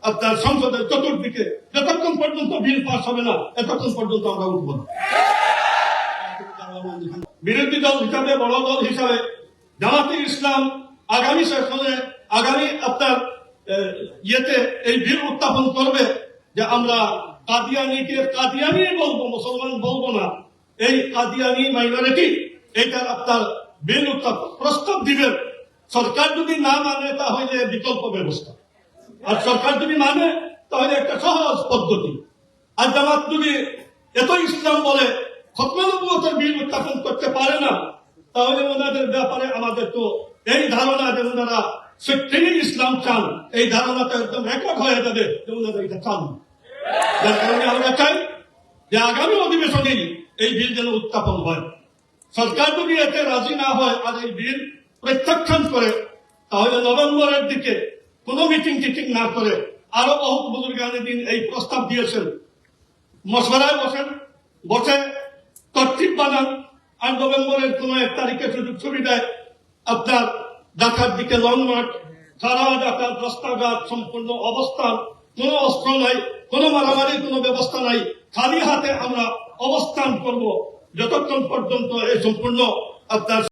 আপনার সংসদের চতুর্দিকে যতক্ষণ পর্যন্ত বিল পাস হবে না এতক্ষণ পর্যন্ত আমরা উঠবো না। বিরোধী দল হিসাবে, বড় দল হিসাবে জামাতে ইসলাম আগামী সেশনে, আগামী আপনার ইয়েতে এই বিল উত্থাপন করবে যে আমরা কাদিয়ানিকে কাদিয়ানি বলবো, মুসলমান বলবো না। এই কাদিয়ানি মাইনরিটি এইটার আপনার বিল উত্থাপন প্রস্তাব দিবেন। সরকার যদি না মানে তাহলে বিকল্প ব্যবস্থা, আর সরকার যদি মানে তাহলে একটা সহজ পদ্ধতি। আর জামাত যদি এত ইসলাম বলে খতমে নবুয়তের বিল উত্থাপন করতে পারে না, তাহলে ওনাদের ব্যাপারে আমাদের তো এই ধারণা যে ওনারা সত্যিই ইসলাম চান, এই ধারণাটা একদম রেকর্ড হয়ে যাবে যে ওনারা এটা চান। যার কারণে আমরা চাই যে আগামী অধিবেশনেই এই বিল যেন উত্থাপন হয়। সরকার যদি এতে রাজি না হয় আর এই বিল প্রত্যাখ্যান করে, তাহলে নভেম্বরের দিকে কোনো মিটিং টিটিং না করে, আরো বহু বুজুর্গানের দিন এই প্রস্তাব দিয়েছেন, মশওয়ারায় বসে তরতিব বানান, আর নভেম্বরের কোন এক তারিখে সুযোগ সুবিধায় আপনার ঢাকার দিকে লং মার্চ, সারা ঢাকার রাস্তাঘাট সম্পূর্ণ অবস্থান, কোনো অস্ত্র নাই, কোনো মারামারির কোনো ব্যবস্থা নাই, খালি হাতে আমরা অবস্থান করব যতক্ষণ পর্যন্ত এই সম্পূর্ণ আপনার